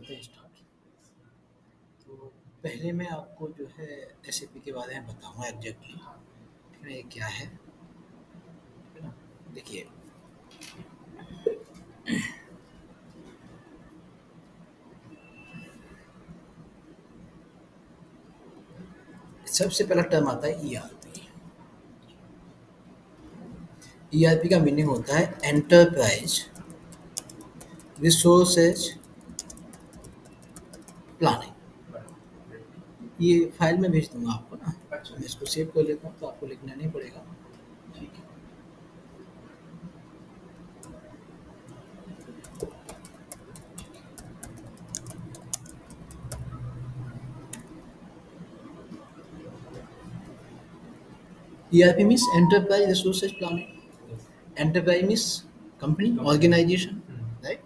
करते हैं स्टार्ट। तो पहले मैं आपको जो है एसएपी के बारे में बताऊंगा एग्जैक्टली, ठीक है, ये क्या है, ठीक है ना। देखिए, सबसे पहला टर्म आता है ईआरपी। ईआरपी का मीनिंग होता है एंटरप्राइज रिसोर्सेज प्लानिंग। ये फाइल में भेज दूंगा आपको ना। मैं इसको सेव कर लेता हूँ तो आपको लिखना नहीं पड़ेगा। ठीक है। ERP means enterprise resources planning. Enterprise means company, organisation, right.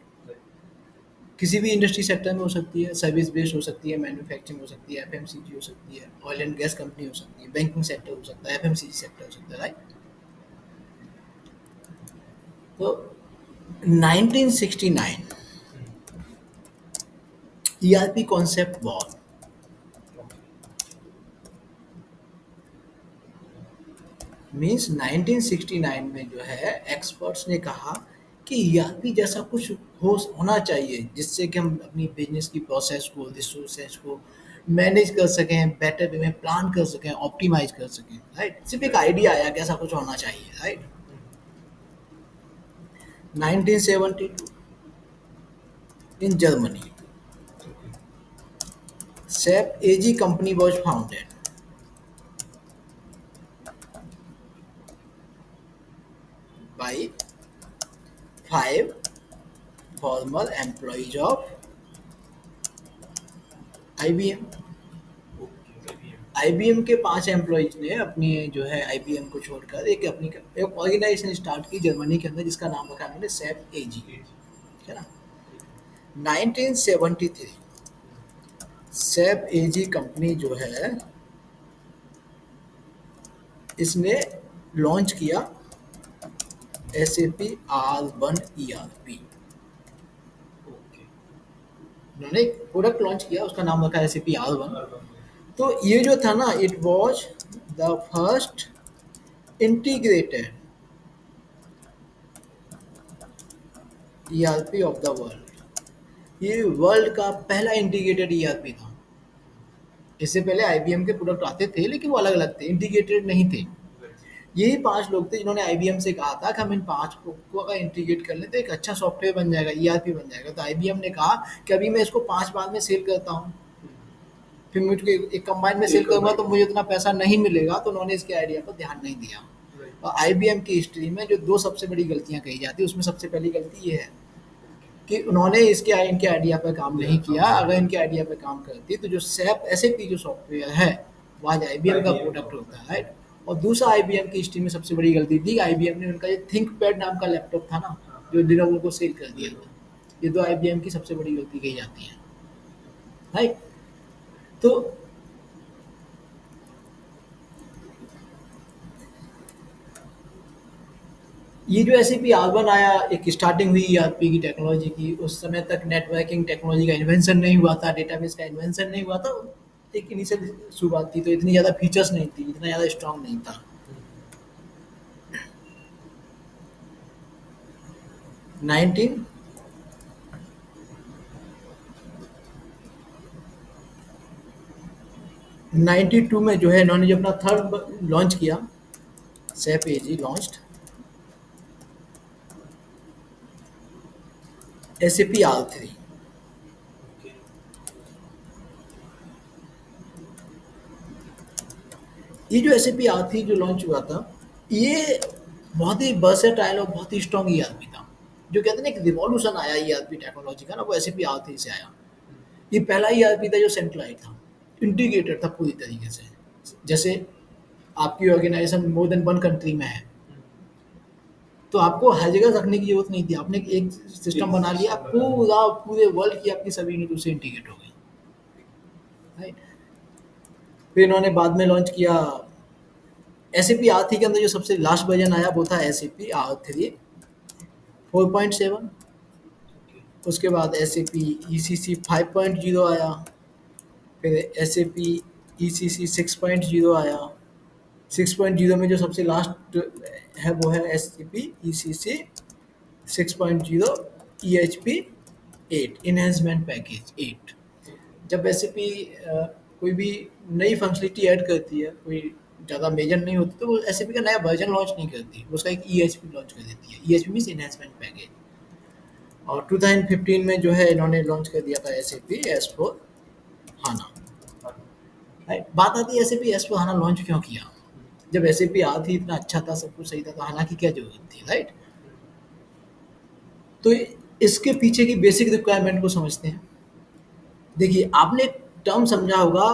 किसी भी इंडस्ट्री सेक्टर में हो सकती है, सर्विस बेस्ड हो सकती है, मैन्युफैक्चरिंग हो सकती है, एफएमसीजी हो सकती है, ऑयल एंड गैस कंपनी हो सकती है, बैंकिंग सेक्टर हो सकता है, एफएमसीजी सेक्टर हो सकता है, राइट। तो 1969 ईआरपी कॉन्सेप्ट बॉर्न। मीन्स 1969 में जो है एक्सपर्ट्स ने कहा कि ईआरपी जैसा कुछ होना चाहिए जिससे कि हम अपनी बिजनेस की प्रोसेस को, रिसोर्सेज को मैनेज कर सकें, बेटर वे में प्लान कर सकें, ऑप्टिमाइज कर सकें, राइट। सिर्फ एक आइडिया आया कि ऐसा कुछ होना चाहिए, right. 1972 in Germany, SAP AG company was founded by five former employees of IBM। IBM के 5 एम्प्लॉइज ने अपनी जो है आईबीएम को छोड़कर एक ऑर्गेनाइजेशन स्टार्ट की जर्मनी के अंदर, जिसका नाम रखा उन्होंने सैप एजी, ठीक है ना। 1973 सैप एजी कंपनी जो है इसने लॉन्च किया एसएपी R1 ईआरपी। उन्होंने एक प्रोडक्ट लॉन्च किया, उसका नाम रखा एसएपी R1। तो ये जो था ना, it was the first integrated ERP of the world. ये वर्ल्ड का पहला इंटीग्रेटेड ईआरपी था। इससे पहले आईबीएम के प्रोडक्ट आते थे लेकिन वो अलग अलग थे, इंटीग्रेटेड नहीं थे। यही 5 लोग थे जिन्होंने आईबीएम से कहा था कि हम इन 5 को अगर इंटीग्रेट कर लें तो एक अच्छा सॉफ्टवेयर बन जाएगा, ईआरपी बन जाएगा। तो आईबीएम ने कहा कि अभी मैं इसको 5 बार में सेल करता हूँ, फिर मुझे एक कंबाइन में सेल करूंगा तो मुझे उतना पैसा नहीं मिलेगा। तो उन्होंने इसके आइडिया पर ध्यान नहीं दिया। और आईबीएम की हिस्ट्री में जो 2 सबसे बड़ी गलतियां कही जाती है, उसमें सबसे पहली गलती ये है कि उन्होंने इनके आइडिया पर काम नहीं किया। अगर इनके आइडिया पर काम करती तो जो सैप एसएपी जो सॉफ्टवेयर है वो आज आईबीएम का प्रोडक्ट होता है, राइट। और दूसरा आईबीएम की हिस्ट्री में सबसे बड़ी गलती थी, आईबीएम ने उनका ये थिंक पैड नाम का लैपटॉप था ना, जो लिनोवो को सेल कर दिया था। ये 2 आईबीएम की सबसे बड़ी गलती कही जाती है, राइट। तो ये जो एसएपी R1 आया, एक स्टार्टिंग हुई ईआरपी की टेक्नोलॉजी की। उस समय तक नेटवर्किंग टेक्नोलॉजी का इन्वेंशन नहीं हुआ था, डेटाबेस का इन्वेंशन नहीं हुआ था। एक इनिशियल शुरुआत थी, तो इतनी ज़्यादा फीचर्स नहीं थी, इतना ज़्यादा स्ट्रांग नहीं था। 1992 में जो है इन्होंने जो अपना थर्ड लॉन्च किया, सैप एजी लॉन्च्ड एसएपी R3। ये जो एसएपी R3 जो लॉन्च हुआ था, ये बहुत ही वर्सेटाइल और बहुत ही स्ट्रांग ईआरपी था। जो कहते हैं ना, एक रिवॉल्यूशन आया ईआरपी टेक्नोलॉजी का ना, वो एसएपी R3 से आया। ये पहला ईआरपी था जो सेंट्रलाइज था, इंटीग्रेटेड था पूरी तरीके से। जैसे आपकी ऑर्गेनाइजेशन मोर देन 1 कंट्री में है, तो आपको हर जगह रखने की जरूरत नहीं थी। आपने एक सिस्टम बना लिया, पूरे वर्ल्ड की आपकी सभी यूनिट उससे इंटीग्रेट हो गई, राइट। फिर इन्होंने बाद में लॉन्च किया एसएपी R3 के अंदर जो सबसे लास्ट वर्जन आया वो था एसएपी R3 4.7। उसके बाद S A P E C सी 5.0 आया, फिर S A P E C C 6.0 आया। 6.0 में जो सबसे लास्ट है वो है S A P E C C 6.0 E H P 8 enhancement package 8। जब एस ए पी कोई भी नई फंक्शनलिटी ऐड करती है, कोई ज़्यादा मेजर नहीं होती, तो वो एस ए पी का नया वर्जन लॉन्च नहीं करती, वो उसका एक ई एच पी लॉन्च कर देती है। ई H P means enhancement package. और 2015 में जो है इन्होंने लॉन्च कर दिया था S A P S four HANA. Right, बात आती है S A P S four HANA launch क्यों किया? जब एस ए पी आती इतना अच्छा था, सब कुछ सही था, तो हाना की क्या जरूरत थी? राइट, तो इसके पीछे की बेसिक रिक्वायरमेंट को समझते हैं। देखिए, आपने एक टर्म समझा होगा,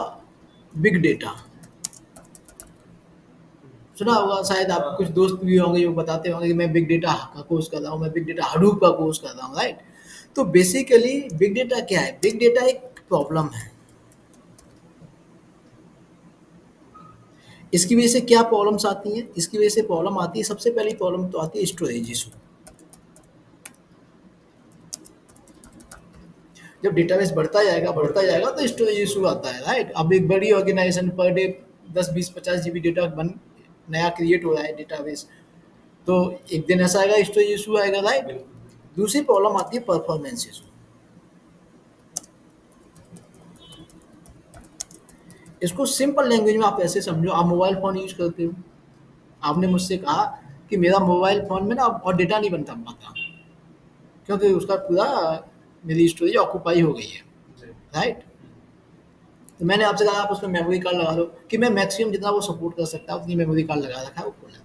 बिग डेटा। सुना होगा शायद, आप कुछ दोस्त भी होंगे जो बताते होंगे कि मैं बिग डेटा का कोर्स कर रहा हूँ, मैं बिग डेटा हडूप का कोर्स कर रहा हूँ। राइट, तो बेसिकली बिग डेटा क्या है? बिग डेटा एक प्रॉब्लम है। इसकी वजह से क्या प्रॉब्लम्स आती हैं? इसकी वजह से प्रॉब्लम आती है, सबसे पहली प्रॉब्लम तो आती है स्टोरेज इशू। जब डेटाबेस बढ़ता जाएगा तो स्टोरेज इशू आता है। राइट, अब एक बड़ी organisation per day 10 20 50 GB data बन नया क्रिएट हो रहा है डेटाबेस, तो एक दिन ऐसा आएगा स्टोरेज इशू आएगा। राइट, दूसरी प्रॉब्लम आती है परफॉर्मेंस इशू। इसको सिंपल लैंग्वेज में आप ऐसे समझो, आप मोबाइल फ़ोन यूज़ करते हो, आपने मुझसे कहा कि मेरा मोबाइल फ़ोन में ना और डेटा नहीं बनता पाता, क्योंकि उसका पूरा मेरी स्टोरेज ऑक्यूपाई हो गई है। राइट, तो मैंने आपसे कहा आप उसमें मेमोरी कार्ड लगा लो, कि मैं मैक्सिमम जितना वो सपोर्ट कर सकता है उतनी मेमोरी कार्ड लगा रखा है वो खोला।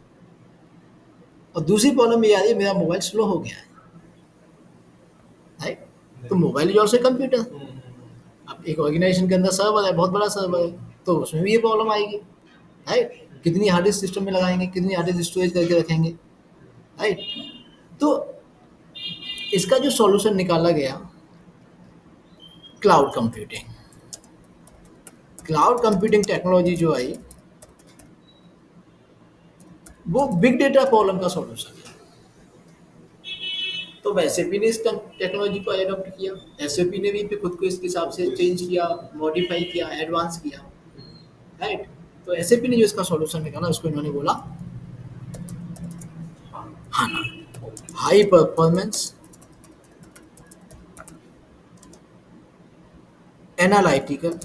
और दूसरी प्रॉब्लम ये आ रही है, मेरा मोबाइल स्लो हो गया है। राइट, तो मोबाइल इज ऑल्सो कंप्यूटर। अब एक ऑर्गेनाइजेशन के अंदर सर्वर है, बहुत बड़ा सर्वर है, तो उसमें भी ये प्रॉब्लम आएगी। राइट, कितनी हार्ड डिस्क सिस्टम में लगाएंगे, कितनी हार्ड डिस्क स्टोरेज करके रखेंगे। राइट, तो इसका जो सॉल्यूशन निकाला गया, cloud computing. Cloud computing technology जो आई, वो बिग डेटा प्रॉब्लम का सॉल्यूशन है। तो वैसे भी ने इस टेक्नोलॉजी को एडॉप्ट किया, ऐसे भी ने भी फिर खुद को इसके हिसाब से चेंज किया, मॉडिफाई किया, एडवांस किया। राइट, तो ऐसे भी ने जो इसका सॉल्यूशन निकाला उसको इन्होंने बोला हाना, हाई परफॉर्मेंस एनालिटिकल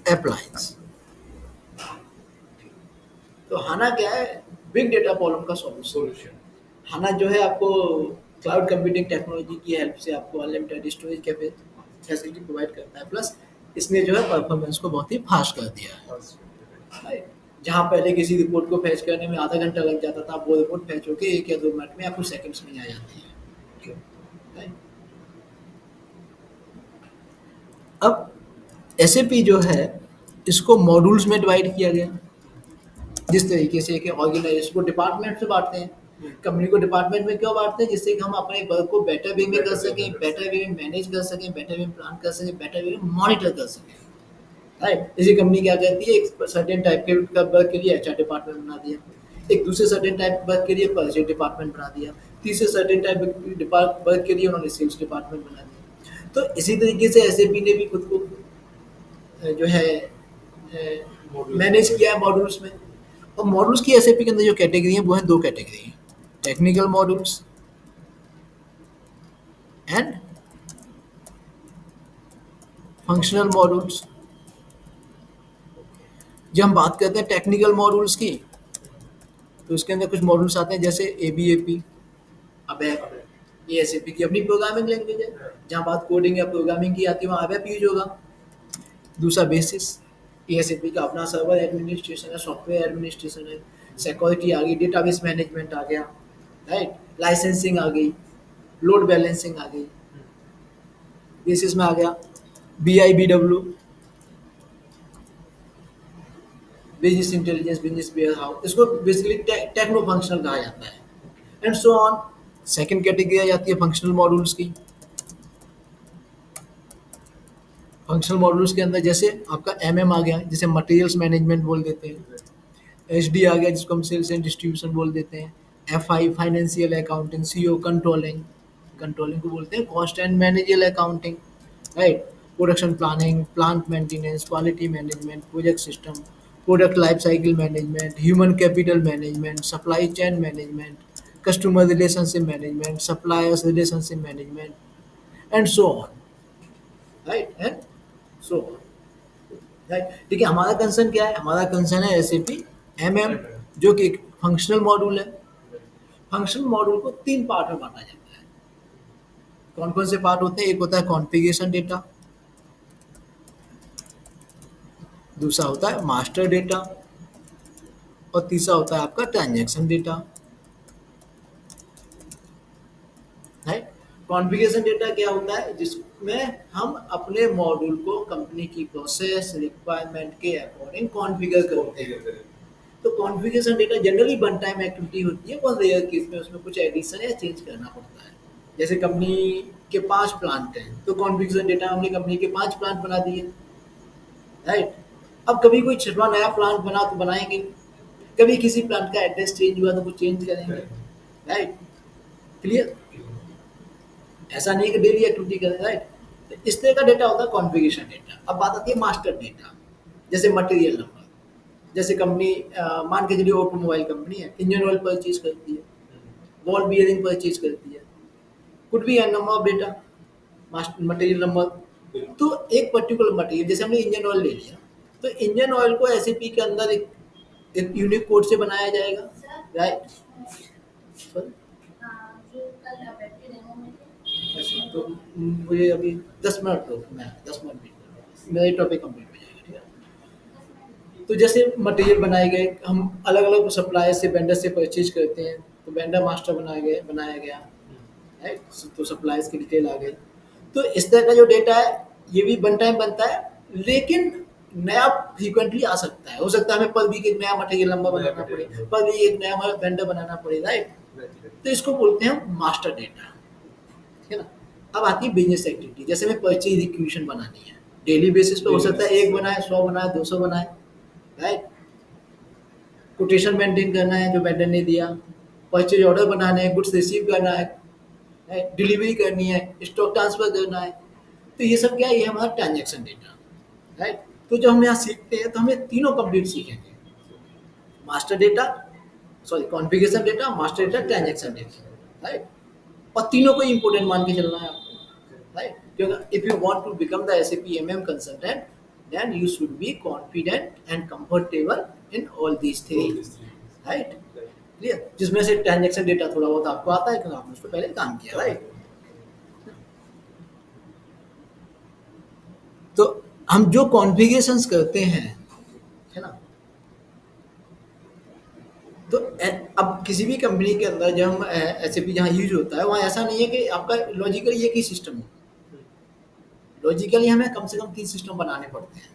अप्लायंस। तो हाना क्या है? बिग डेटा प्रॉब्लम का सॉल्यूशन। हाना जो है आपको क्लाउड कंप्यूटिंग टेक्नोलॉजी की हेल्प से आपको अनलिमिटेड स्टोरेज फैसिलिटी प्रोवाइड करता है, प्लस इसने जो है परफॉर्मेंस को बहुत ही फास्ट कर दिया है। राइट, जहाँ पहले किसी रिपोर्ट को फैच करने में आधा घंटा लग जाता था, वो रिपोर्ट फैच होकर 1 या 2 मिनट में या कुछ सेकंड्स में आ जाती है। राइट, अब एसएपी जो है इसको मॉड्यूल्स में डिवाइड किया गया। जिस तरीके से कि ऑर्गेनाइजेशन को डिपार्टमेंट से बांटते हैं, कंपनी को डिपार्टमेंट में क्यों बांटते हैं? जिससे कि हम अपने वर्क को बेटर वे में कर सकें, बेटर वे में मैनेज कर सकें, बेटर वे में प्लान कर सकें, बेटर वे में मॉनिटर कर सकें। राइट, इसी कंपनी क्या कहती है, एक सर्टेन टाइप के वर्क के लिए एचआर डिपार्टमेंट बना दिया, एक दूसरे सर्टेन टाइप वर्क के लिए परचेज डिपार्टमेंट बना दिया, तीसरे सर्टेन टाइप वर्क के लिए उन्होंने सेल्स डिपार्टमेंट बना दिया। तो इसी तरीके से एसएपी ने भी खुद को जो है मैनेज किया है मॉड्यूल्स में। और मॉड्यूल्स की एसएपी के अंदर जो कैटेगरी है वो है 2 category, technical modules and functional modules. जब हम बात करते हैं टेक्निकल मॉड्यूल्स की, तो इसके अंदर कुछ मॉड्यूल्स आते हैं जैसे एबीएपी, अबैप। ये एसएपी की अपनी प्रोग्रामिंग लैंग्वेज है, जहाँ बात कोडिंग या प्रोग्रामिंग की आती है वहाँ अबैप यूज होगा। दूसरा बेसिस, एएसएपी का अपना सर्वर एडमिनिस्ट्रेशन है, सॉफ्टवेयर एडमिनिस्ट्रेशन है, सिक्योरिटी आ गई, डेटाबेस मैनेजमेंट आ गया। राइट, लाइसेंसिंग आ गई, लोड बैलेंसिंग आ गई। बेसिस में आ गया BIBW, business intelligence, business warehouse, इसको बेसिकली टेक्नो फंक्शनल कहा जाता है, and so on. Second category आ जाती है फंक्शनल मॉड्यूल्स की। फंक्शनल मॉड्यूल्स के अंदर जैसे आपका एमएम आ गया, जिसे मटेरियल्स मैनेजमेंट बोल देते हैं, एचडी आ गया जिसको हम सेल्स एंड डिस्ट्रीब्यूशन बोल देते हैं, FI financial accounting, CO controlling, controlling को बोलते हैं cost and meningeal accounting, right? Production planning, plant maintenance, quality management, project system, product life cycle management, human capital management, supply chain management, customer relationship management, suppliers relationship management and so on, right? And so on, right? ठीक है, हमारा concern क्या है? हमारा concern है SAP MM, जो कि एक फंक्शनल मॉड्यूल है। फंक्शनल मॉड्यूल को 3 पार्ट में बाँटा जाता है। कौन-कौन से पार्ट होते हैं? एक होता है कॉन्फ़िगरेशन डेटा, दूसरा होता है मास्टर डेटा और तीसरा होता है आपका transaction data, right? Configuration data क्या होता है? जिसमें हम अपने मॉड्यूल को कंपनी की प्रोसेस, रिक्वायरमेंट के अकॉर्डिंग कॉन्फ़िगर करते हैं। तो configuration data generally one time activity होती है, बहुत रेयर केस में उसमें कुछ एडिशन या चेंज करना पड़ता है। जैसे कंपनी के 5 प्लांट हैं, तो कॉन्फ़िगरेशन डेटा हमने कंपनी के 5 प्लांट बना दिए, राइट? अब कभी कोई छठवां नया प्लांट बना तो बनाएँगे, कभी किसी प्लांट का एड्रेस चेंज हुआ तो कुछ चेंज करेंगे, राइट? क्लियर? ऐसा नहीं है कि डेली एक्टिविटी करें, राइट? तो इस तरह का डेटा होता है कॉन्फ़िगरेशन डेटा। अब बात आती है मास्टर डेटा, जैसे मटेरियल नंबर। जैसे कंपनी मान के चलिए ऑटोमोबाइल कंपनी है, इंजन ऑयल परचेज करती है, बॉल बियरिंग परचेज करती है, could be an number of data, material number. तो एक पर्टिकुलर मटेरियल, जैसे हमने इंजन ऑयल ले लिया, तो इंजन ऑयल को एसएपी के अंदर एक यूनिक कोड से बनाया जाएगा, राइट? सॉरी, तो मुझे अभी 10 मिनट दो, मैं 10 मिनट वेट कर रहा हूँ, मेरा टॉपिक कंप्लीट हो जाएगा, ठीक है? तो जैसे मटेरियल बनाए गए, हम अलग अलग सप्लायर से, वेंडर से परचेज करते हैं, तो वेंडर मास्टर बनाया गया, राइट? तो सप्लायर्स की डिटेल आ गई। तो इस तरह का जो डेटा है, ये भी वन टाइम बनता है, लेकिन नया फ्रीक्वेंटली आ सकता है। हो सकता है हमें पर वीक एक नया मटेरियल नंबर बनाना पड़े, पर वीक एक नया वेंडर बनाना पड़े, राइट? तो इसको बोलते हैं मास्टर डेटा, ठीक है ना? अब आती है बिजनेस एक्टिविटी, जैसे हमें परचेज रिक्वेशन बनानी है, डेली बेसिस पे हो सकता है 1 बनाए, 100 बनाए, 200 बनाए, राइट? कोटेशन मेंटेन करना है जो वेंडर ने दिया, परचेज ऑर्डर बनाना है, गुड्स रिसीव करना है, राइट? डिलीवरी करनी है, स्टॉक ट्रांसफर करना है। तो ये सब क्या है? ये हमारा ट्रांजैक्शन डेटा, राइट? तो जब हम यहाँ सीखते हैं तो हमें तीनों कंप्लीट सीखेंगे, master data, sorry configuration data, master data, transaction data, right? और तीनों को इम्पोर्टेंट मान के चलना है आपको, राइट? क्योंकि if you want to become the SAP MM consultant, then you should be confident and comfortable in all these three, right? Clear? जिसमें से ट्रांजैक्शन डेटा थोड़ा बहुत आपको आता है क्योंकि आपने उस पर पहले काम किया, राइट? तो हम जो कॉन्फ़िगरेशंस करते हैं, है ना? तो अब किसी भी कंपनी के अंदर जब हम एसएपी जहाँ यूज होता है, वहाँ ऐसा नहीं है कि आपका लॉजिकली एक ही सिस्टम हो। लॉजिकली हमें कम से कम 3 सिस्टम बनाने पड़ते हैं,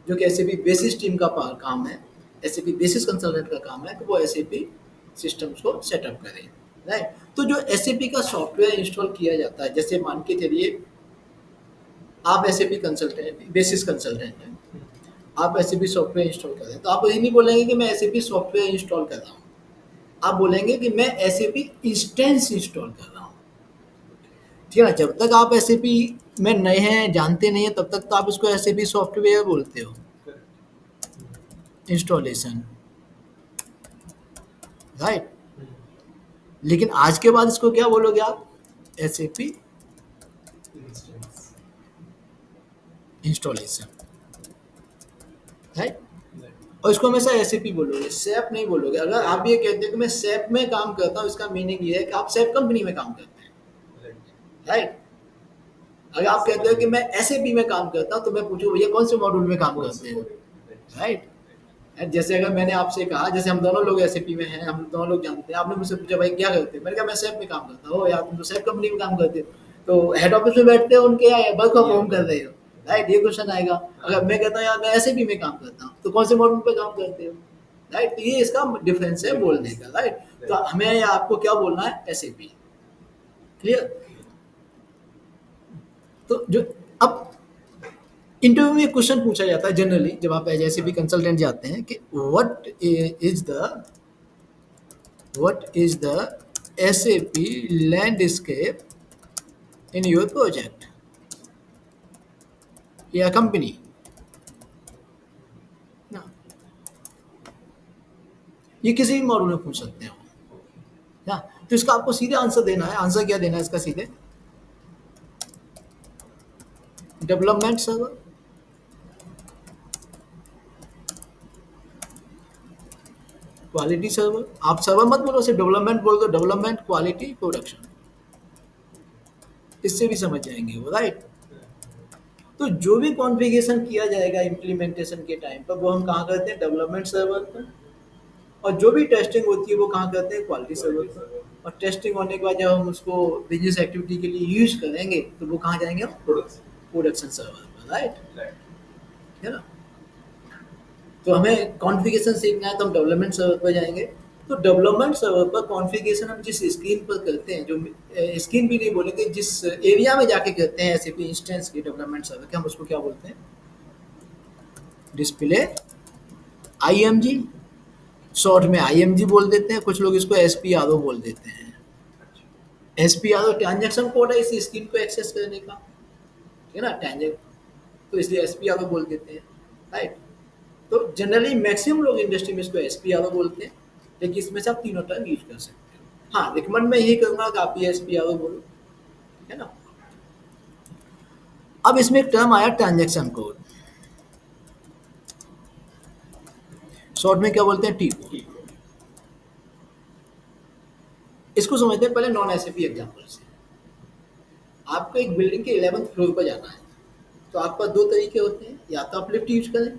जो कि एसएपी बेसिस टीम का काम है, एसएपी बेसिस कंसल्टेंट का काम है कि वो एसएपी सिस्टम्स को सेटअप करें, राइट? तो जो एसएपी का सॉफ्टवेयर इंस्टॉल किया जाता है, जैसे मान के चलिए आप एसएपी कंसल्टेंट, बेसिस कंसल्टेंट हैं, आप एसएपी सॉफ्टवेयर इंस्टॉल कर रहे हैं, तो आप ये नहीं बोलेंगे कि मैं एसएपी सॉफ्टवेयर इंस्टॉल कर रहा हूँ, आप बोलेंगे कि मैं एसएपी इंस्टेंस इंस्टॉल कर रहा हूँ, ठीक है ना? जब तक आप एसएपी में नए हैं, जानते नहीं हैं, तब तक तो आप इसको एसएपी सॉफ्टवेयर बोलते हो, इंस्टॉलेशन, राइट? लेकिन आज के बाद इसको क्या बोलोगे आप? SAP installation, right? और इसको हमेशा एसएपी बोलोगे, सैप नहीं बोलोगे। अगर आप ये कहते हो कि मैं सैप में काम करता हूँ, इसका मीनिंग ये है कि आप सैप कंपनी में काम करते हैं, राइट? अगर आप कहते हो कि मैं एसएपी में काम करता हूँ, तो मैं पूछूँ भैया कौन से मॉड्यूल में काम करते हैं, राइट? जैसे अगर मैंने आपसे कहा, जैसे हम दोनों लोग एसएपी में हैं, हम दोनों लोग जानते हैं, आपने मुझसे पूछा भाई क्या करते हैं, मैंने कहा मैं सैप में काम करता हूँ, यार तुम तो सैप कंपनी में काम करते हो, तो हेड ऑफिस में बैठते हो उनके, या वर्क फ्रॉम होम कर रहे हो, राइट? ये क्वेश्चन आएगा। अगर मैं कहता हूँ यार मैं एसएपी में काम करता हूँ, तो कौन से मॉड्यूल पे काम करते हो, राइट? तो ये इसका डिफरेंस है बोलने का, राइट? तो हमें या आपको क्या बोलना है? SAP, clear? तो जो अब इंटरव्यू में क्वेश्चन पूछा जाता है जनरली, जब आप जैसे भी कंसल्टेंट जाते हैं, कि what is the What is the SAP landscape in your project या कंपनी ना? ये किसी भी मॉड्यूल में पूछ सकते हो ना। तो इसका आपको सीधे आंसर देना है। आंसर क्या देना है इसका? सीधे डेवलपमेंट सर्वर, क्वालिटी सर्वर। आप सर्वर मत बोलो, सिर्फ डेवलपमेंट बोल दो, डेवलपमेंट, क्वालिटी, प्रोडक्शन। इससे भी समझ जाएंगे वो, राइट। तो जो भी कॉन्फ़िगरेशन किया जाएगा इम्प्लीमेंटेशन के टाइम पर वो हम कहाँ करते हैं? डेवलपमेंट सर्वर पर। और जो भी टेस्टिंग होती है वो कहाँ करते हैं? क्वालिटी सर्वर पर। और टेस्टिंग होने के बाद जब हम उसको बिजनेस एक्टिविटी के लिए यूज करेंगे तो वो कहाँ जाएंगे? हम प्रोडक्शन सर्वर पर, राइट। है ना? तो हमें कॉन्फ़िगरेशन सीखना है तो हम डेवलपमेंट सर्वर पर जाएंगे। तो डेवलपमेंट सर्वर पर कॉन्फ़िगरेशन हम जिस स्क्रीन पर करते हैं, जो स्क्रीन भी नहीं बोलेंगे, जिस एरिया में जाके करते हैं एसएपी इंस्टेंस के डेवलपमेंट सर्वर के, हम उसको क्या बोलते हैं? Display IMG. शॉर्ट में आईएमजी बोल देते हैं, कुछ लोग इसको एसपीआरओ बोल देते हैं। एसपीआरओ ट्रांजैक्शन कोड है इस स्क्रीन को एक्सेस करने का, ठीक है ना, ट्रांजैक्ट, तो इसलिए एसपीआरओ बोल देते हैं, राइट। तो जनरली मैक्सिमम लोग इंडस्ट्री में इसको एसपीआरओ बोलते हैं, लेकिन इसमें से आप तीनों टर्म यूज कर सकते हो। हाँ, रिकमेंड मैं यही करूँगा कि आप ये एसपीआरओ बोलो, है ना। अब इसमें एक टर्म आया ट्रांजैक्शन कोड, शॉर्ट में क्या बोलते हैं? T code. इसको समझते हैं पहले नॉन एसएपी एग्जाम्पल से। आपको एक बिल्डिंग के 11th फ्लोर पर जाना है, तो आपका दो तरीके होते हैं, या तो आप लिफ्ट यूज करें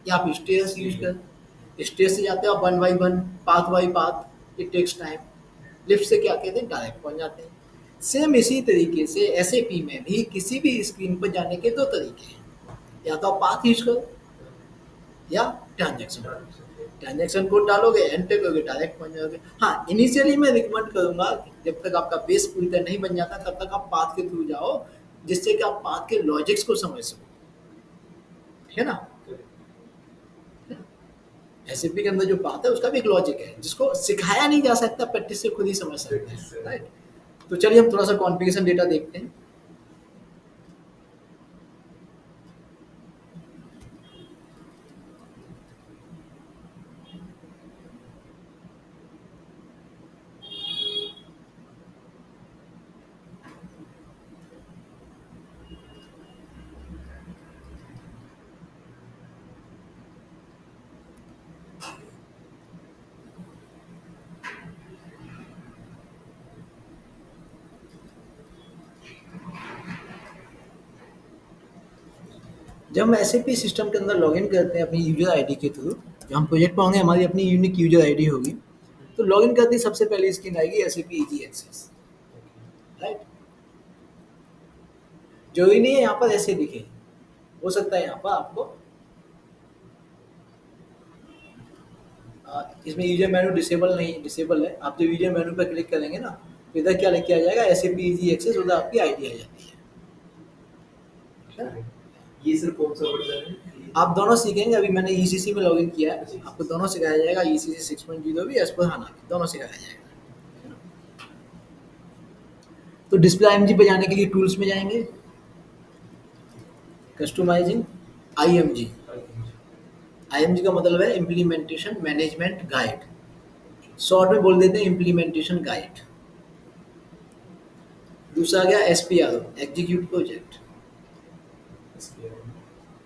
या आप स्टेयर्स यूज करें। स्टेयर से जाते हो आप one by one, path by path, it takes time. Lift से क्या कहते हैं? डायरेक्ट पहुंच जाते हैं। सेम इसी तरीके से एसएपी में भी किसी भी स्क्रीन पर जाने के दो तरीके हैं, या तो आप पाथ यूज करो या ट्रांजेक्शन। ट्रांजेक्शन कोड डालोगे, एंटर करोगे, डायरेक्ट पहुंच जाओगे। हाँ, इनिशियली मैं रिकमेंड करूंगा जब तक आपका बेस पूरी तरह नहीं बन जाता तब तक आप पाथ के थ्रू जाओ, जिससे कि आप पाथ के लॉजिक्स को समझ सको, है ना। एसएपी के अंदर जो पाथ है उसका भी एक लॉजिक है जिसको सिखाया नहीं जा सकता, प्रैक्टिस से खुद ही समझ सकते हैं, राइट। तो चलिए हम थोड़ा सा कॉन्फ़िगरेशन डेटा देखते हैं। जब हम एसएपी सिस्टम के अंदर लॉगिन करते हैं अपनी यूजर आईडी के थ्रू, जब हम प्रोजेक्ट पर होंगे हमारी अपनी यूनिक यूजर आईडी होगी, तो लॉगिन करते ही सबसे पहले स्क्रीन आएगी एसएपी इजी एक्सेस, राइट। जरूरी नहीं है यहाँ पर ऐसे दिखे, हो सकता है यहाँ पर आपको इसमें यूजर मेनू डिसेबल नहीं, डिसेबल है। आप जब यूजर मेनू पर क्लिक करेंगे ना तो इधर क्या लेके आ जाएगा? एसएपी इजी एक्सेस, उधर आपकी आईडी आ जाती है ना? ये सिर्फ कौन सा वर्जन है? आप दोनों सीखेंगे। अभी मैंने ईसीसी में लॉगिन किया है, आपको दोनों सिखाया जाएगा, ईसीसी 6.0 भी, एस पर हाना भी, दोनों सिखाया जाएगा। तो डिस्प्ले आईएमजी पे जाने के लिए टूल्स में जाएंगे, कस्टमाइजिंग आईएमजी। आईएमजी का मतलब है इम्प्लीमेंटेशन मैनेजमेंट गाइड, शॉर्ट में बोल देते हैं इम्प्लीमेंटेशन गाइड। दूसरा गया SPRO, execute project.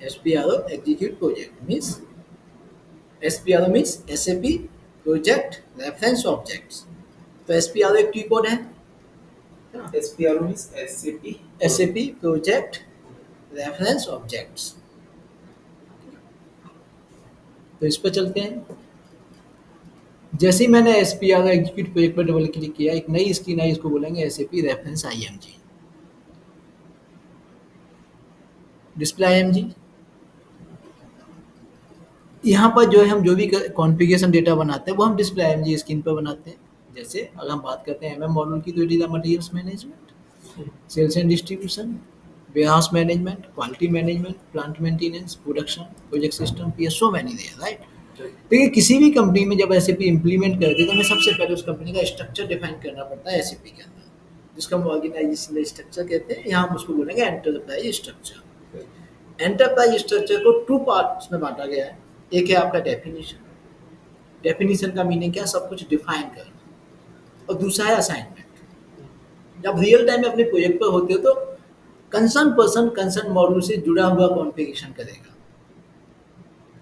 SPRO execute project means, SPRO means SAP project reference objects. तो एसपीआरओ एक की कोड है, SPRO means SAP SAP project reference objects. तो इस पर चलते हैं। जैसे ही मैंने एसपीआरओ एग्जीक्यूट प्रोजेक्ट पर डबल क्लिक किया, एक नई स्क्रीन आई, इसको बोलेंगे SAP reference IMG, display IMG. यहाँ पर जो है हम जो भी कॉन्फ़िगरेशन डेटा बनाते हैं वो हम डिस्प्ले आईएमजी स्क्रीन पर बनाते हैं। जैसे अगर हम बात करते हैं एमएम मॉड्यूल की, तो it is the materials management, sales and distribution, warehouse management, quality management, plant maintenance, production, project system, PS, so many there, right. देखिए किसी भी कंपनी में जब एसएपी इम्प्लीमेंट करते हैं तो हमें सबसे पहले उस कंपनी का स्ट्रक्चर डिफाइन करना पड़ता है एसएपी के अंदर, जिसको हम ऑर्गेनाइजेशनल स्ट्रक्चर कहते हैं। यहाँ हम उसको बोलेंगे एंटरप्राइज स्ट्रक्चर। एंटरप्राइज स्ट्रक्चर को टू पार्ट्स में बांटा गया है। एक है आपका डेफिनेशन। डेफिनेशन का मीनिंग क्या है, सब कुछ डिफाइन करना। और दूसरा है असाइनमेंट। जब रियल टाइम में अपने प्रोजेक्ट पर होते हो तो कंसर्न पर्सन कंसर्न मॉड्यूल से जुड़ा हुआ कॉन्फ़िगरेशन करेगा,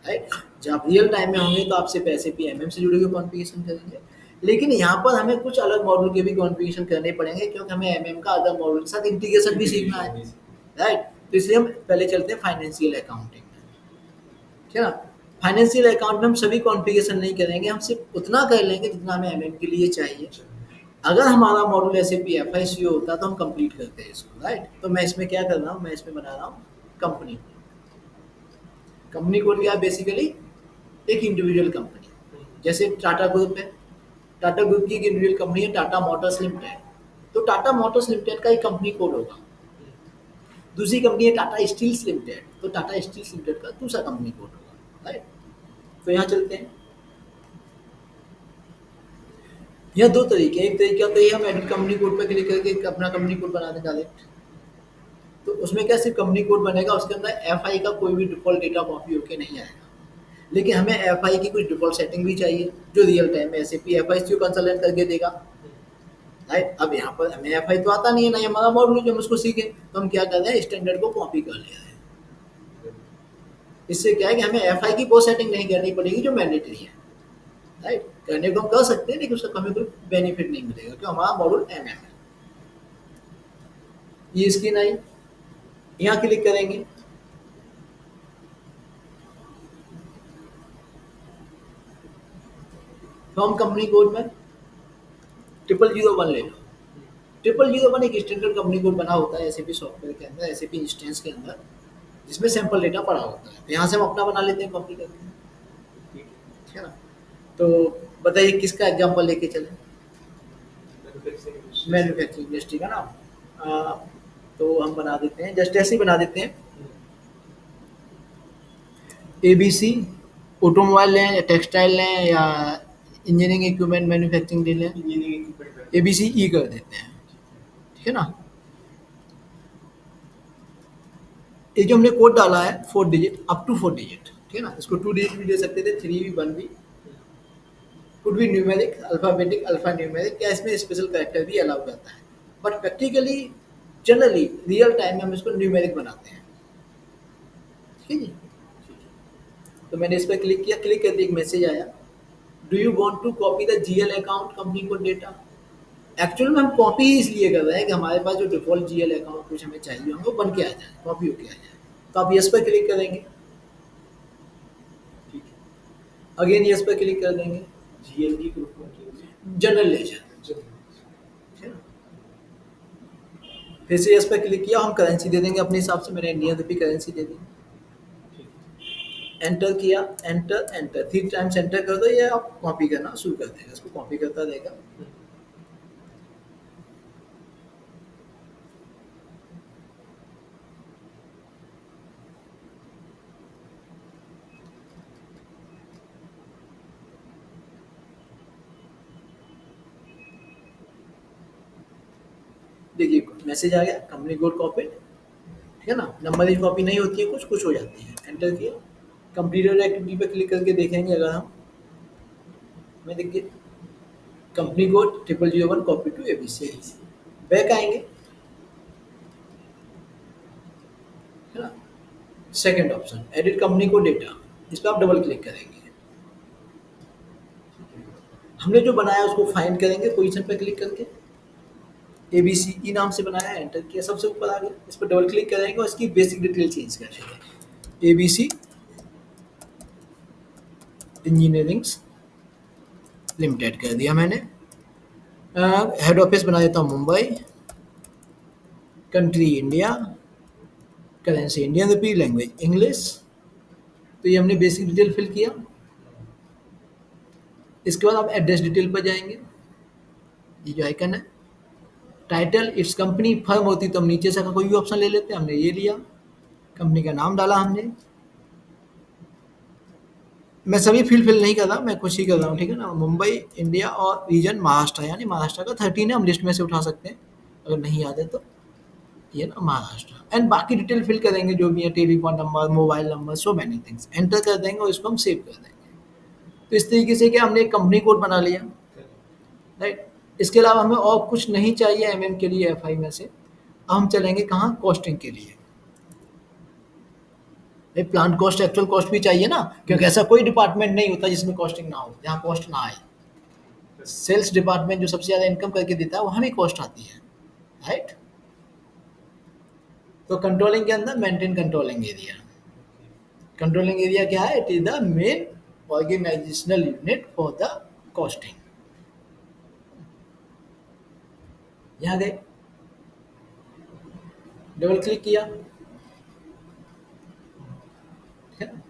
राइट। जब आप रियल टाइम में होंगे तो आप सिर्फ एसएपी एमएम से जुड़े हुए कॉन्फ़िगरेशन करेंगे, लेकिन यहाँ पर हमें कुछ अलग मॉड्यूल के भी कॉन्फ़िगरेशन करने पड़ेंगे क्योंकि हमें एमएम का अदर मॉड्यूल के साथ इंटीग्रेशन भी सीखना है, राइट। तो इसलिए हम पहले चलते हैं फाइनेंशियल अकाउंटिंग में, ठीक है ना। फाइनेंशियल अकाउंट में हम सभी कॉन्फ़िगरेशन नहीं करेंगे, हम सिर्फ उतना कर लेंगे जितना हमें एमएम के लिए चाहिए। अगर हमारा मॉड्यूल एसएपी एफआईसीओ होता है तो हम कंप्लीट करते हैं इसको, राइट। तो मैं इसमें क्या कर रहा हूँ, मैं इसमें बना रहा हूँ कंपनी कोड। कंपनी कोड क्या है, बेसिकली एक इंडिविजुअल कंपनी, जैसे टाटा ग्रुप है। टाटा ग्रुप की एक इंडिविजुअल कंपनी है टाटा मोटर्स लिमिटेड, तो टाटा मोटर्स लिमिटेड का एक कंपनी कोड होगा। दूसरी कंपनी है टाटा स्टील्स लिमिटेड, तो टाटा स्टील्स लिमिटेड का दूसरा कंपनी कोड होगा, राइट। तो यहाँ चलते हैं। यह दो तरीके हैं। एक तरीका तो ये हम एडिट कंपनी कोड पर क्लिक करके अपना कंपनी कोड बना दें डायरेक्ट। तो उसमें क्या सिर्फ कंपनी कोड बनेगा, उसके अंदर एफआई का कोई भी डिफॉल्ट डेटा कॉपी होके नहीं आएगा। लेकिन हमें एफआई की कुछ डिफॉल्ट सेटिंग भी चाहिए जो रियल टाइम में एसएपी एफआई कंसल्टेंट करके देगा, राइट। अब यहाँ पर हमें एफआई तो आता नहीं है, ना ही हमारा मॉडल जो हम उसको सीखें, तो हम क्या कर रहे हैं, स्टैंडर्ड को कॉपी कर ले रहे हैं। इससे क्या है कि हमें एफआई की वो सेटिंग नहीं करनी पड़ेगी जो मैंडेटरी है, राइट। करने को हम कर सकते हैं लेकिन उसका हमें कोई बेनिफिट नहीं मिलेगा क्योंकि हमारा मॉडल एमएम है। ये स्क्रीन आई, यहाँ क्लिक करेंगे। तो हम कंपनी कोड में 0001 ले लो। 0001 एक स्टैंडर्ड कंपनी कोड बना होता है एसएपी सॉफ्टवेयर के अंदर, एसएपी इंस्टेंस के अंदर, जिसमें सैंपल डेटा पड़ा होता है। तो यहाँ से हम अपना बना लेते हैं, कॉपी करके, ठीक है ना। तो बताइए किसका एग्जांपल लेके चलें। मैन्युफैक्चरिंग इंडस्ट्री का नाम, तो हम बना देते हैं, जस्ट ऐसे ही बना देते हैं। एबीसी ऑटोमोबाइल लें या टेक्सटाइल लें या इंजीनियरिंग इक्विपमेंट मैन्युफैक्चरिंग ले लें, एबीसी ई कर देते हैं, ठीक है ना। ये जो हमने कोड डाला है 4 डिजिट, अप टू 4 डिजिट, ठीक है ना। इसको 2 डिजिट भी दे सकते थे, 3 भी, 1 भी, could be numeric, alphabetic, alpha numeric, या इसमें स्पेशल कैरेक्टर भी अलाउ करता है। But practically generally real time में हम इसको न्यूमेरिक बनाते हैं, ठीक है जी। तो मैंने इस पर क्लिक किया, क्लिक करते एक मैसेज आया, do you want to copy the GL account company code data. Actual में हम कॉपी ही इसलिए कर रहे हैं कि हमारे पास जो डिफॉल्ट जीएल अकाउंट कुछ हमें चाहिए होंगे वो बन के आ जाए, कॉपी होके आ जाए। तो आप यस पर क्लिक करेंगे, अगेन यस पर क्लिक कर देंगे, जीएल की ग्रुप में जनरल लेजर, ठीक है ना। फिर से यस पर क्लिक किया, हम करेंसी दे देंगे अपने हिसाब से, मैंने इंडियन रुपी करेंसी दे दी। एंटर किया, एंटर एंटर 3 टाइम्स एंटर कर दो, ये आप कॉपी करना शुरू कर देगा, इसको कॉपी करता रहेगा। देखिए मैसेज आ गया, कंपनी कोड कॉपी, ठीक है ना। नंबर की कॉपी नहीं होती है, कुछ कुछ हो जाती है। एंटर किया, कंप्लीटेड एक्टिविटी पे क्लिक करके देखेंगे अगर हम, मैं देखिए company code 0001 copy to ABC, back आएंगे, है ना। Second option edit company code data, इस पर आप डबल क्लिक करेंगे। हमने जो बनाया उसको फाइंड करेंगे पोजीशन पे क्लिक करके, एबीसी नाम से बनाया, एंटर किया, सबसे ऊपर आ गया। इस पर डबल क्लिक करेंगे और इसकी बेसिक डिटेल चेंज कर देंगे, एबीसी इंजीनियरिंग लिमिटेड कर दिया मैंने। हेड ऑफिस बना देता हूँ Mumbai, country India, currency Indian rupee, language English. तो ये हमने बेसिक डिटेल फिल किया। इसके बाद आप एड्रेस डिटेल पर जाएंगे, ये जो आइकन है, टाइटल इट्स कंपनी, फर्म होती तो हम नीचे से कोई भी ऑप्शन ले लेते हैं, हमने ये लिया। कंपनी का नाम डाला हमने, मैं सभी फील्ड फिल नहीं कर रहा, मैं कुछ ही कर रहा हूँ, ठीक है ना। मुंबई, इंडिया और रीजन महाराष्ट्र, यानी महाराष्ट्र का 13 है, हम लिस्ट में से उठा सकते हैं अगर नहीं याद है तो। ये ना महाराष्ट्र, एंड बाकी डिटेल फिल करेंगे जो भी है, telephone number, mobile number, so many things enter कर देंगे और इसको हम सेव कर देंगे। तो इस तरीके से क्या हमने एक कंपनी कोड बना लिया, राइट। इसके अलावा हमें और कुछ नहीं चाहिए एमएम के लिए, एफआई में से। अब हम चलेंगे कहाँ, कॉस्टिंग के लिए। प्लांट कॉस्ट, एक्चुअल कॉस्ट भी चाहिए ना, क्योंकि ऐसा कोई डिपार्टमेंट नहीं होता जिसमें कॉस्टिंग ना हो, जहाँ कॉस्ट ना आए। सेल्स डिपार्टमेंट जो सबसे ज़्यादा इनकम करके देता है, वहाँ भी कॉस्ट आती है, राइट। तो कंट्रोलिंग के अंदर maintain controlling area. Controlling area क्या है, it is the main organisational unit for the costing. यहाँ गए, डबल क्लिक किया, ठीक है ना।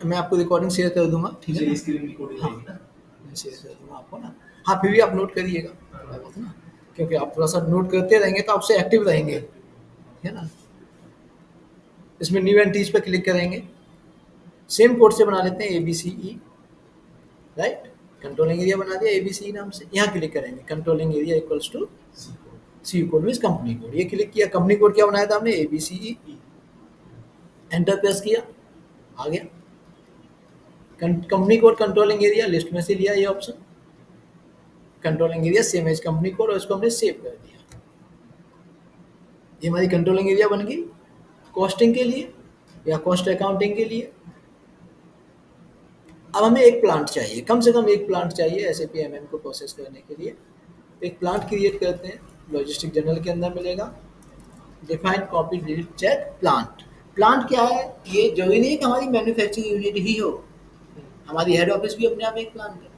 मैं आपको रिकॉर्डिंग शेयर कर दूंगा, ठीक है ये ना। स्क्रीन रिकॉर्डिंग हाँ, रहेगी ना? मैं शेयर कर दूंगा आपको ना। हाँ, फिर भी आप नोट करिएगा, क्या बोलते हैं ना, क्योंकि आप थोड़ा सा नोट करते रहेंगे तो आपसे एक्टिव रहेंगे, ठीक है ना। इसमें न्यू एंट्रीज पे क्लिक करेंगे, सेम कोड से बना लेते हैं, A B C E, right. Controlling area बना दिया ए बी सी ई नाम से। यहाँ क्लिक करेंगे, controlling area equals to C code means company code. ये क्लिक किया, कंपनी कोड क्या बनाया था हमने, A B C E. Enter press किया, आ गया company code. Controlling area list में से लिया ये option, controlling area same as company code, और इसको हमने सेव कर दिया। ये हमारी कंट्रोलिंग एरिया बन गई कॉस्टिंग के लिए या कॉस्ट अकाउंटिंग के लिए। अब हमें एक प्लांट चाहिए, कम से कम एक प्लांट चाहिए एसएपी एमएम को प्रोसेस करने के लिए। एक प्लांट क्रिएट करते हैं, लॉजिस्टिक जर्नल के अंदर मिलेगा, define copy delete check plant. Plant क्या है, ये जरूरी नहीं है कि हमारी मैन्युफैक्चरिंग यूनिट ही हो, हमारी हेड ऑफिस भी अपने आप में एक प्लांट है,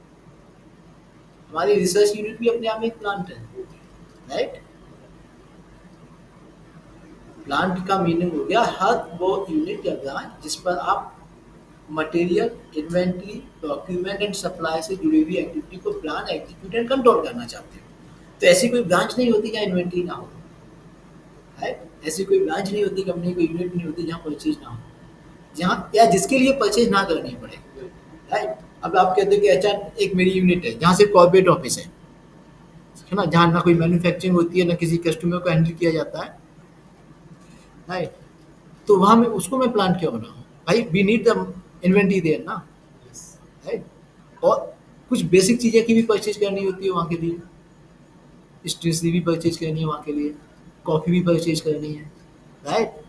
हमारी रिसर्च यूनिट भी अपने आप में एक प्लांट है, राइट। प्लांट का मीनिंग हो गया हर वो यूनिट या ब्रांच जिस पर आप material, inventory, document and supply से जुड़ी हुई एक्टिविटी को प्लान, एग्जीक्यूट एंड कंट्रोल करना चाहते हो। तो ऐसी कोई ब्रांच नहीं होती जहाँ इन्वेंट्री ना हो, है। ऐसी कोई ब्रांच नहीं होती, कंपनी कोई यूनिट नहीं होती जहाँ परचेज ना हो, जहाँ या जिसके लिए परचेज ना करनी पड़े, राइट। अब आप कहते हो कि अच्छा एक मेरी यूनिट है जहाँ से कॉर्पोरेट ऑफिस है ना, जहाँ ना कोई मैन्युफैक्चरिंग होती है ना किसी कस्टमर को हैंडल किया जाता है, राइट। तो वहाँ मैं उसको मैं प्लान क्यों बनाऊँ, भाई we need the inventory there ना, राइट। और कुछ बेसिक चीज़ें की भी परचेज करनी होती है वहाँ के लिए, स्टेशनरी भी परचेज करनी है वहाँ के लिए, कॉफ़ी भी परचेज करनी है, राइट।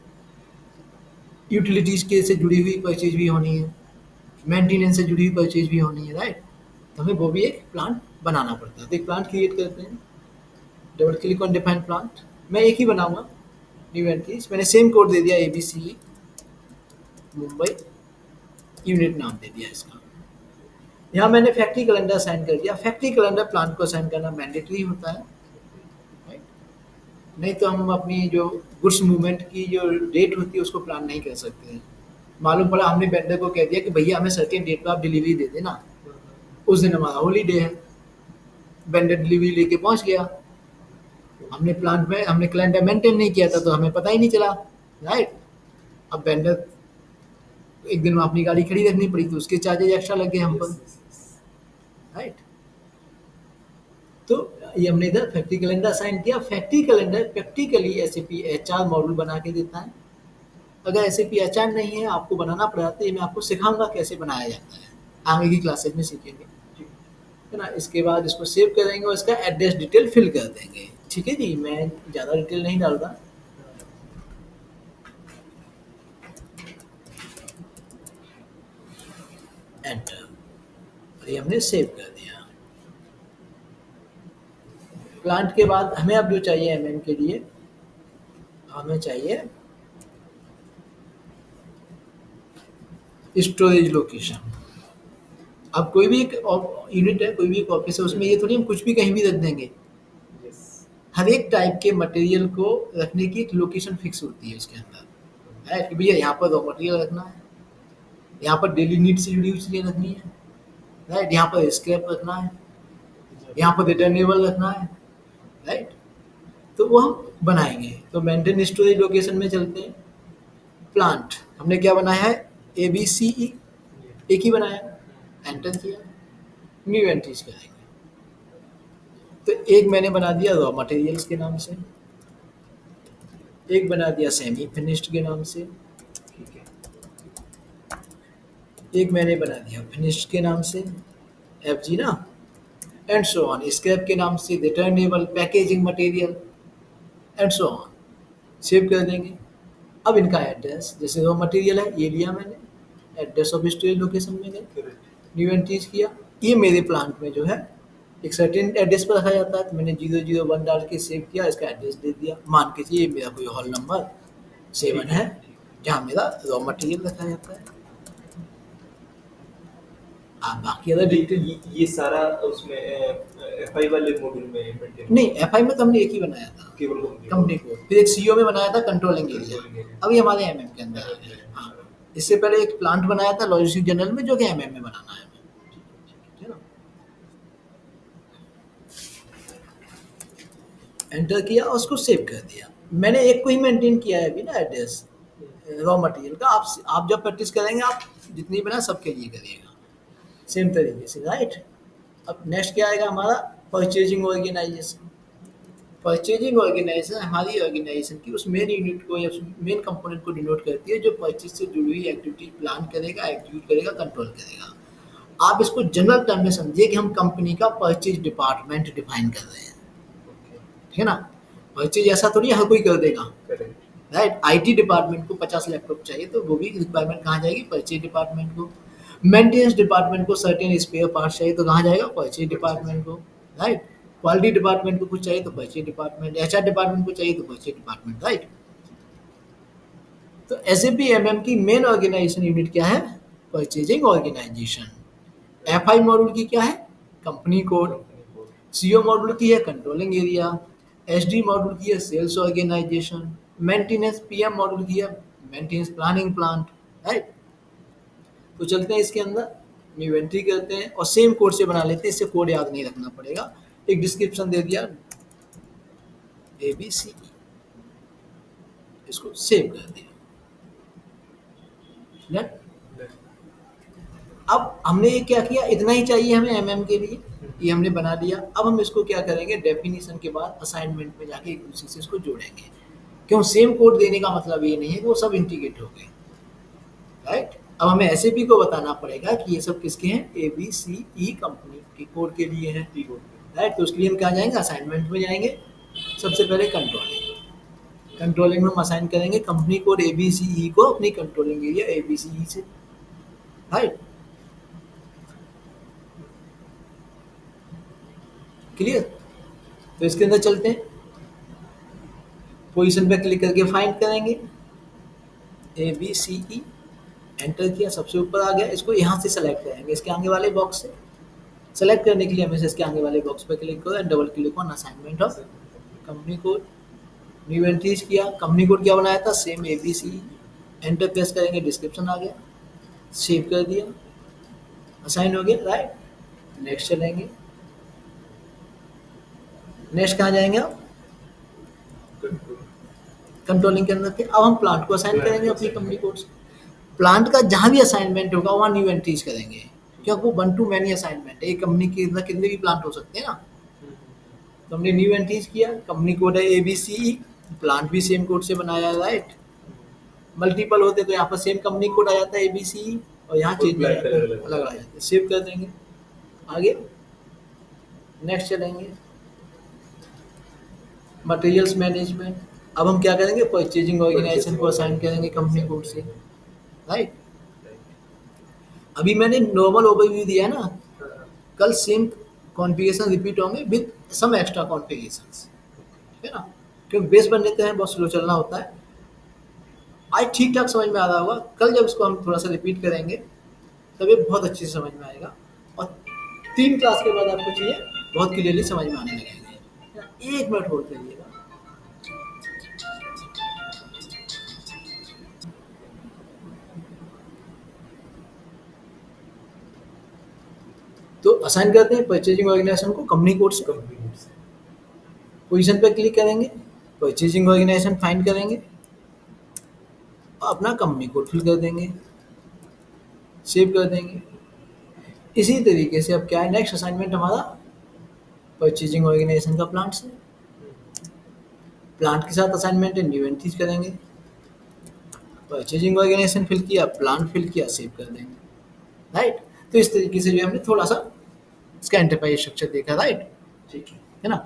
यूटिलिटीज़ के से जुड़ी हुई परचेज भी होनी है, मेंटेनेंस से जुड़ी हुई परचेज भी होनी है, राइट। तो हमें वो भी एक प्लांट बनाना पड़ता है। तो एक प्लांट क्रिएट करते हैं, double click on define plant. मैं एक ही बनाऊंगा, न्यू एंट्रीज, मैंने सेम कोड दे दिया, A B C Mumbai, unit नाम दे दिया इसका। यहाँ मैंने फैक्ट्री कैलेंडर असाइन कर दिया। फैक्ट्री कैलेंडर प्लांट को असाइन करना मैंडेटरी होता है, राइट। नहीं तो हम अपनी जो गुड्स मूवमेंट की जो डेट होती है उसको प्लान नहीं कर सकते हैं। मालूम पड़ा हमने वेंडर को कह दिया कि भैया हमें सर्टेन डेट पर आप डिलीवरी दे देना, उस दिन हमारा हॉलीडे है, वेंडर डिलीवरी लेके पहुंच गया, हमने कैलेंडर मेंटेन नहीं किया था तो हमें पता ही नहीं चला, राइट। अब वेंडर एक दिन में अपनी गाड़ी खड़ी रखनी पड़ी तो उसके चार्जेज एक्स्ट्रा लग गए हम पर, राइट। तो ये हमने इधर फैक्ट्री कैलेंडर असाइन किया। Factory calendar practically SAP HR module बना के देता है। अगर एसएपी एचआर नहीं है, आपको बनाना पड़ा, तो ये मैं आपको सिखाऊंगा कैसे बनाया जाता है, आगे की क्लासेज में सीखेंगे, है ना। इसके बाद इसको सेव करेंगे और इसका एड्रेस डिटेल फिल कर देंगे, ठीक है जी। मैं ज़्यादा डिटेल नहीं डाल रहा, एंटर, और ये हमने सेव कर दिया। प्लांट के बाद हमें अब जो चाहिए एमएम के लिए, हमें चाहिए स्टोरेज लोकेशन। अब कोई भी एक यूनिट है, कोई भी एक ऑफिस है, उसमें ये थोड़ी हम कुछ भी कहीं भी रख देंगे। हर एक टाइप के मटेरियल को रखने की एक लोकेशन फिक्स होती है उसके अंदर, है कि भैया यहाँ पर रॉ मटेरियल रखना है, यहाँ पर डेली नीड से जुड़ी हुई चीज़ें रखनी है, राइट। यहाँ पर स्क्रैप रखना है, यहाँ पर रिटर्नेबल रखना है, राइट। तो वो हम बनाएंगे। तो मेंटेन स्टोरेज लोकेशन में चलते हैं, प्लांट हमने क्या बनाया है, ए बी सी ई, एक ही बनाया, एंटर किया, न्यू एंट्रीज करेंगे। तो एक मैंने बना दिया रॉ मटेरियल्स के नाम से, एक बना दिया सेमी फिनिश्ड के नाम से, ठीक है। एक मैंने बना दिया फिनिश्ड के नाम से, एफ जी ना, एंड सो ऑन, स्क्रैप के नाम से returnable packaging material and so on, save कर देंगे। अब इनका एड्रेस, जैसे रॉ मटेरियल है ये लिया मैंने, एड्रेस ऑफ स्टोरेज लोकेशन में गए, करेक्ट। न्यू एंट्रीज किया। ये मेरे प्लांट में जो है एक सर्टेन एड्रेस पर रखा जाता है, तो मैंने 001 डाल के सेव किया, इसका एड्रेस दे दिया, मान के चलिए मेरा कोई हॉल नंबर 7 है जहाँ मेरा रॉ मटेरियल रखा जाता है। आप बाकी अदर डिटेल ये सारा उसमें एफआई वाले मॉड्यूल में मेंटेन नहीं, एफआई में तो हमने एक ही बनाया था, केवल कंपनी को, फिर एक सीओ में बनाया था कंट्रोलिंग एरिया, Controlling area। अभी हमारे एमएम के अंदर आ गया है। हाँ, इससे पहले एक प्लांट बनाया था लॉजिस्टिक जनरल में, जो कि एमएम में बनाना है हमें, ठीक है ना। एंटर किया और उसको सेव कर दिया। मैंने एक को ही मेंटेन किया है अभी ना एड्रेस रॉ मटेरियल का। आप जब प्रैक्टिस करेंगे, आप जितनी बना सबके लिए करिएगा सेम तरीके से, राइट। अब नेक्स्ट क्या आएगा हमारा, परचेजिंग ऑर्गेनाइजेशन। परचेजिंग ऑर्गेनाइजेशन हमारी ऑर्गेनाइजेशन की उस मेन यूनिट को या मेन कंपोनेंट को डिनोट करती है जो परचेज से जुड़ी हुई एक्टिविटी प्लान करेगा, एग्जीक्यूट करेगा, कंट्रोल करेगा। आप इसको जनरल टर्म में समझिए कि हम कंपनी का परचेज डिपार्टमेंट डिफाइन कर रहे हैं, ठीक है ना। परचेज ऐसा थोड़ी हर कोई कर देगा, करेक्ट। राइट। आईटी डिपार्टमेंट को 50 लैपटॉप चाहिए तो वो भी रिक्वायरमेंट कहाँ जाएगी, परचेज डिपार्टमेंट को। मेंटेनेंस डिपार्टमेंट को सर्टेन स्पेयर पार्ट्स चाहिए तो कहाँ जाएगा, परचेज डिपार्टमेंट को, राइट। क्वालिटी डिपार्टमेंट को कुछ चाहिए तो परचेज डिपार्टमेंट, एचआर डिपार्टमेंट को चाहिए तो परचेज डिपार्टमेंट, राइट। तो एसएपी एमएम की मेन ऑर्गेनाइजेशन यूनिट क्या है, परचेजिंग ऑर्गेनाइजेशन। एफआई मॉड्यूल की क्या है, कंपनी कोड। सीओ मॉड्यूल की है कंट्रोलिंग एरिया। एसडी मॉड्यूल की है sales organisation. Maintenance PM module की है मेंटेनेंस प्लानिंग प्लांट, राइट। तो चलते हैं इसके अंदर, न्यू एंट्री करते हैं और सेम कोड से बना लेते हैं, इससे कोड याद नहीं रखना पड़ेगा। एक डिस्क्रिप्शन दे दिया ए बी सी, इसको सेव कर दिया। Right? अब हमने ये क्या किया, इतना ही चाहिए हमें एमएम के लिए, ये हमने बना लिया। अब हम इसको क्या करेंगे, डेफिनेशन के बाद असाइनमेंट में जाके एक दूसरे से इसको जोड़ेंगे। क्यों, सेम कोड देने का मतलब ये नहीं है कि वो सब इंटीग्रेट हो गए, राइट। अब हमें एसएपी को बताना पड़ेगा कि ये सब किसके हैं, A B C E company के कोड के लिए है, राइट। तो उसके लिए हम क्या जाएंगे, असाइनमेंट में जाएंगे। सबसे पहले कंट्रोलिंग, कंट्रोलिंग में हम असाइन करेंगे company code A B C E को अपनी controlling area A B C E से, राइट। क्लियर। तो इसके अंदर चलते हैं, पोजीशन पे क्लिक करके फाइंड करेंगे ए बी सी ई, एंटर किया, सबसे ऊपर आ गया। इसको यहाँ से सेलेक्ट करेंगे, इसके आगे वाले बॉक्स से। सेलेक्ट करने के लिए हमेशा इसके आगे वाले बॉक्स पे क्लिक करो and double click on assignment of company code. New entries किया, कंपनी कोड क्या बनाया था, same A B C E. Enter press करेंगे, डिस्क्रिप्शन आ गया, सेव कर दिया, असाइन हो गया, राइट। नेक्स्ट चलेंगे, नेक्स्ट कहाँ जाएंगे आप, कंट्रोलिंग के अंदर थे। अब हम प्लांट को असाइन करेंगे अपनी कंपनी कोड से। प्लांट का जहाँ भी असाइनमेंट होगा वहाँ न्यू एंट्रीज करेंगे, क्योंकि वो 1 to मैनी असाइनमेंट है, एक कंपनी के अंदर कितने भी प्लांट हो सकते हैं ना। तो हमने न्यू एंट्रीज किया, कंपनी कोड है A B C E, plant भी सेम कोड से बनाया है, राइट। मल्टीपल होते तो यहाँ पर सेम कंपनी कोड आ जाता है ए बी सी ई, और यहाँ चेंज हो जाता है, अलग आ जाता है। सेव कर देंगे, आगे नेक्स्ट चलेंगे, मटेरियल्स मैनेजमेंट। अब हम क्या करेंगे, परचेजिंग ऑर्गेनाइजेशन को असाइन करेंगे कंपनी कोड से, राइट। अभी मैंने नॉर्मल ओवरव्यू दिया है ना, कल सेम कॉन्फ़िगरेशन रिपीट होंगे विद सम एक्स्ट्रा कॉन्फ़िगरेशंस, ठीक है ना, क्योंकि बेस बनने के हैं बहुत स्लो चलना होता है। आज ठीक ठाक समझ में आ रहा होगा, कल जब इसको हम थोड़ा सा रिपीट करेंगे तब ये बहुत अच्छे से समझ में आएगा, और 3 क्लास के बाद आपको चीज़ें बहुत क्लियरली समझ में आने लगेंगे। 1 मिनट होल्ड करिएगा। तो असाइन करते हैं परचेजिंग ऑर्गेनाइजेशन को कंपनी कोड से। पोजीशन पे क्लिक करेंगे, परचेजिंग ऑर्गेनाइजेशन फाइंड करेंगे, अपना कंपनी कोड फिल कर देंगे, सेव कर देंगे। इसी तरीके से अब क्या है, नेक्स्ट असाइनमेंट हमारा परचेजिंग ऑर्गेनाइजेशन का प्लांट से, प्लांट के साथ असाइनमेंट है, न्यू एंट्रीज करेंगे, परचेजिंग ऑर्गेनाइजेशन फिल किया, प्लांट फिल किया, सेव कर देंगे, राइट। तो इस तरीके से जो हमने थोड़ा सा इसका एंटरप्राइज स्ट्रक्चर देखा, राइट, ठीक है। है ना।